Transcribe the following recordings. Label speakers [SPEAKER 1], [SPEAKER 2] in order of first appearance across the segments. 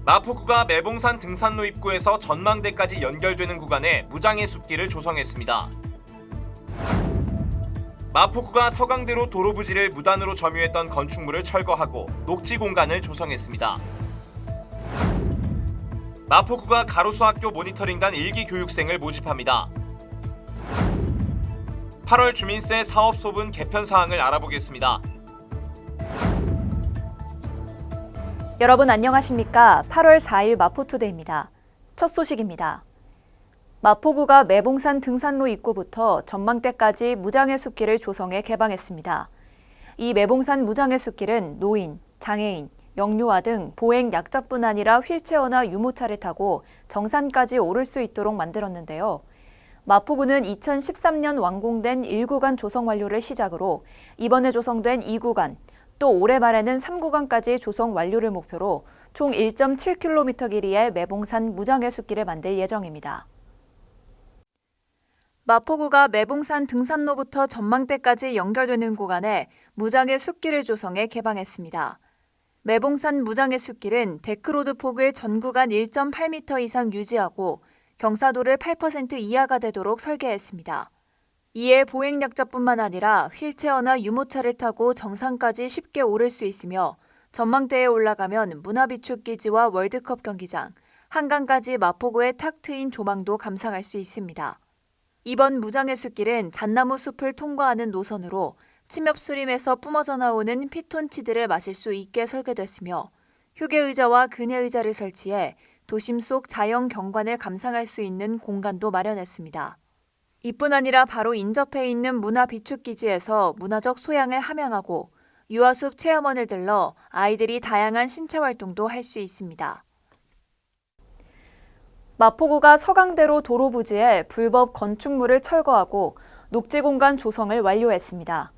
[SPEAKER 1] 마포구가 매봉산 등산로 입구에서 전망대까지 연결되는 구간에 무장의 숲길을 조성했습니다. 마포구가 서강대로 도로 부지를 무단으로 점유했던 건축물을 철거하고 녹지 공간을 조성했습니다. 마포구가 가로수학교 모니터링단 1기 교육생을 모집합니다. 8월 주민세 사업 소분 개편 사항을 알아보겠습니다.
[SPEAKER 2] 여러분 안녕하십니까? 8월 4일 마포투데이입니다. 첫 소식입니다. 마포구가 매봉산 등산로 입구부터 전망대까지 무장의 숲길을 조성해 개방했습니다. 이 매봉산 무장의 숲길은 노인, 장애인, 영유아 등 보행 약자뿐 아니라 휠체어나 유모차를 타고 정산까지 오를 수 있도록 만들었는데요. 마포구는 2013년 완공된 1구간 조성 완료를 시작으로 이번에 조성된 2구간, 또 올해 말에는 3구간까지 조성 완료를 목표로 총 1.7km 길이의 매봉산 무장의 숲길을 만들 예정입니다. 마포구가 매봉산 등산로부터 전망대까지 연결되는 구간에 무장의 숲길을 조성해 개방했습니다. 매봉산 무장의 숲길은 데크로드 폭을 전 구간 1.8m 이상 유지하고 경사도를 8% 이하가 되도록 설계했습니다. 이에 보행약자뿐만 아니라 휠체어나 유모차를 타고 정상까지 쉽게 오를 수 있으며 전망대에 올라가면 문화비축기지와 월드컵 경기장, 한강까지 마포구의 탁 트인 조망도 감상할 수 있습니다. 이번 무장의 숲길은 잣나무 숲을 통과하는 노선으로 침엽수림에서 뿜어져 나오는 피톤치드를 마실 수 있게 설계됐으며 휴게의자와 그네의자를 설치해 도심 속 자연 경관을 감상할 수 있는 공간도 마련했습니다. 이뿐 아니라 바로 인접해 있는 문화비축기지에서 문화적 소양을 함양하고 유아숲 체험원을 들러 아이들이 다양한 신체활동도 할 수 있습니다. 마포구가 서강대로 도로 부지에 불법 건축물을 철거하고 녹지공간 조성을 완료했습니다.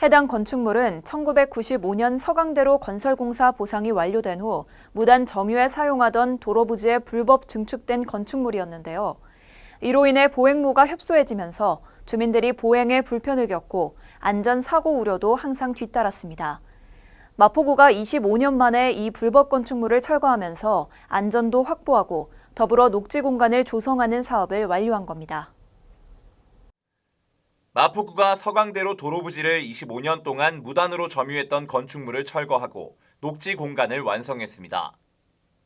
[SPEAKER 2] 해당 건축물은 1995년 서강대로 건설공사 보상이 완료된 후 무단 점유에 사용하던 도로 부지에 불법 증축된 건축물이었는데요. 이로 인해 보행로가 협소해지면서 주민들이 보행에 불편을 겪고 안전사고 우려도 항상 뒤따랐습니다. 마포구가 25년 만에 이 불법 건축물을 철거하면서 안전도 확보하고 더불어 녹지 공간을 조성하는 사업을 완료한 겁니다.
[SPEAKER 1] 마포구가 서강대로 도로 부지를 25년 동안 무단으로 점유했던 건축물을 철거하고 녹지 공간을 완성했습니다.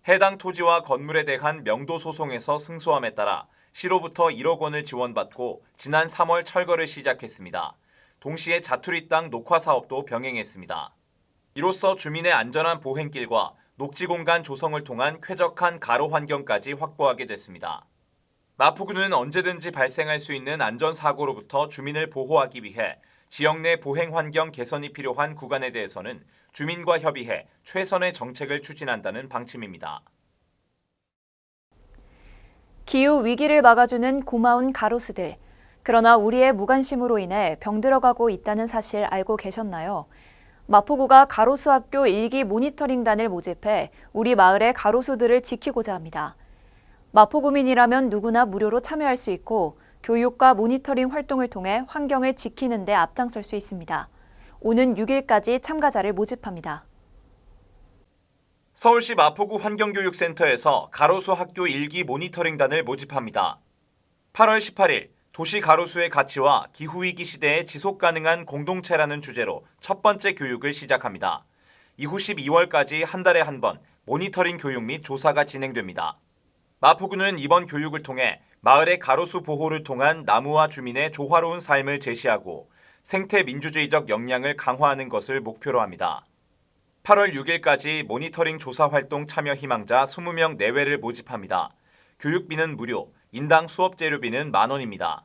[SPEAKER 1] 해당 토지와 건물에 대한 명도 소송에서 승소함에 따라 시로부터 1억 원을 지원받고 지난 3월 철거를 시작했습니다. 동시에 자투리 땅 녹화 사업도 병행했습니다. 이로써 주민의 안전한 보행길과 녹지 공간 조성을 통한 쾌적한 가로 환경까지 확보하게 됐습니다. 마포구는 언제든지 발생할 수 있는 안전사고로부터 주민을 보호하기 위해 지역 내 보행 환경 개선이 필요한 구간에 대해서는 주민과 협의해 최선의 정책을 추진한다는 방침입니다.
[SPEAKER 2] 기후 위기를 막아주는 고마운 가로수들. 그러나 우리의 무관심으로 인해 병들어가고 있다는 사실 알고 계셨나요? 마포구가 가로수학교 1기 모니터링단을 모집해 우리 마을의 가로수들을 지키고자 합니다. 마포구민이라면 누구나 무료로 참여할 수 있고 교육과 모니터링 활동을 통해 환경을 지키는 데 앞장설 수 있습니다. 오는 6일까지 참가자를 모집합니다.
[SPEAKER 1] 서울시 마포구 환경교육센터에서 가로수 학교 1기 모니터링단을 모집합니다. 8월 18일 도시 가로수의 가치와 기후위기 시대의 지속가능한 공동체라는 주제로 첫 번째 교육을 시작합니다. 이후 12월까지 한 달에 한 번 모니터링 교육 및 조사가 진행됩니다. 마포구는 이번 교육을 통해 마을의 가로수 보호를 통한 나무와 주민의 조화로운 삶을 제시하고 생태 민주주의적 역량을 강화하는 것을 목표로 합니다. 8월 6일까지 모니터링 조사 활동 참여 희망자 20명 내외를 모집합니다. 교육비는 무료, 인당 수업 재료비는 만원입니다.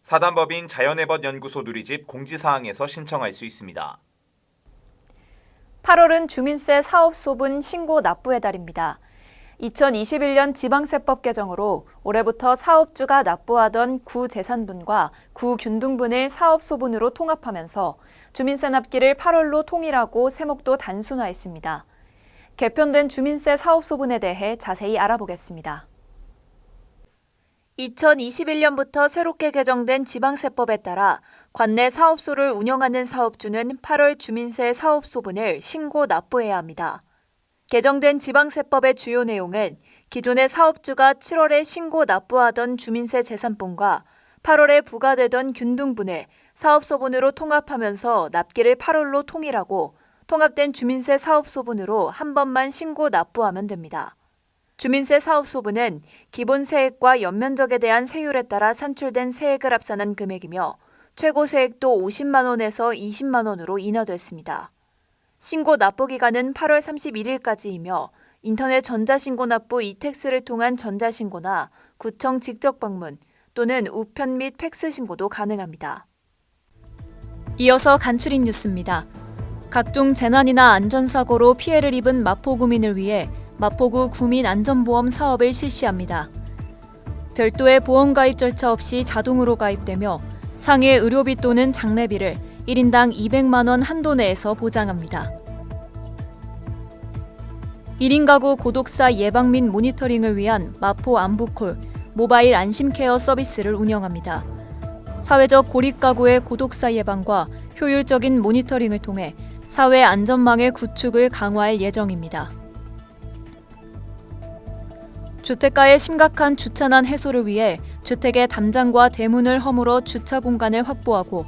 [SPEAKER 1] 사단법인 자연해벗 연구소 누리집 공지사항에서 신청할 수 있습니다.
[SPEAKER 2] 8월은 주민세 사업 소분 신고 납부의 달입니다. 2021년 지방세법 개정으로 올해부터 사업주가 납부하던 구재산분과 구균등분을 사업소분으로 통합하면서 주민세 납기를 8월로 통일하고 세목도 단순화했습니다. 개편된 주민세 사업소분에 대해 자세히 알아보겠습니다. 2021년부터 새롭게 개정된 지방세법에 따라 관내 사업소를 운영하는 사업주는 8월 주민세 사업소분을 신고 납부해야 합니다. 개정된 지방세법의 주요 내용은 기존의 사업주가 7월에 신고 납부하던 주민세 재산분과 8월에 부과되던 균등분을 사업소분으로 통합하면서 납기를 8월로 통일하고 통합된 주민세 사업소분으로 한 번만 신고 납부하면 됩니다. 주민세 사업소분은 기본 세액과 연면적에 대한 세율에 따라 산출된 세액을 합산한 금액이며 최고 세액도 50만 원에서 20만 원으로 인하됐습니다. 신고 납부 기간은 8월 31일까지이며 인터넷 전자신고 납부 이택스를 통한 전자신고나 구청 직접 방문 또는 우편 및 팩스 신고도 가능합니다. 이어서 간추린 뉴스입니다. 각종 재난이나 안전사고로 피해를 입은 마포구민을 위해 마포구 구민안전보험 사업을 실시합니다. 별도의 보험 가입 절차 없이 자동으로 가입되며 상해 의료비 또는 장례비를 1인당 200만 원 한도 내에서 보장합니다. 1인 가구 고독사 예방 및 모니터링을 위한 마포 안부콜 모바일 안심케어 서비스를 운영합니다. 사회적 고립 가구의 고독사 예방과 효율적인 모니터링을 통해 사회 안전망의 구축을 강화할 예정입니다. 주택가의 심각한 주차난 해소를 위해 주택의 담장과 대문을 허물어 주차 공간을 확보하고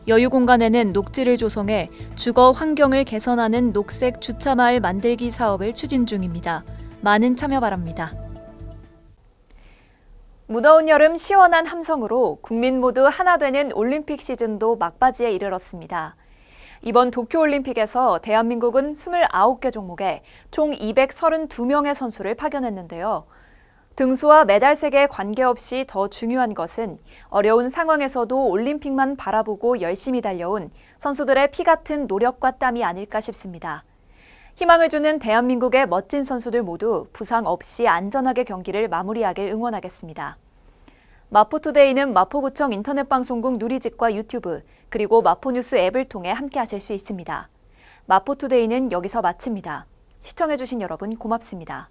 [SPEAKER 2] 여유 공간에는 녹지를 조성해 주거 환경을 개선하는 녹색 주차마을 만들기 사업을 추진 중입니다. 많은 참여 바랍니다. 무더운 여름 시원한 함성으로 국민 모두 하나 되는 올림픽 시즌도 막바지에 이르렀습니다. 이번 도쿄올림픽에서 대한민국은 29개 종목에 총 232명의 선수를 파견했는데요. 등수와 메달색에 관계없이 더 중요한 것은 어려운 상황에서도 올림픽만 바라보고 열심히 달려온 선수들의 피 같은 노력과 땀이 아닐까 싶습니다. 희망을 주는 대한민국의 멋진 선수들 모두 부상 없이 안전하게 경기를 마무리하길 응원하겠습니다. 마포투데이는 마포구청 인터넷방송국 누리집과 유튜브 그리고 마포뉴스 앱을 통해 함께하실 수 있습니다. 마포투데이는 여기서 마칩니다. 시청해주신 여러분 고맙습니다.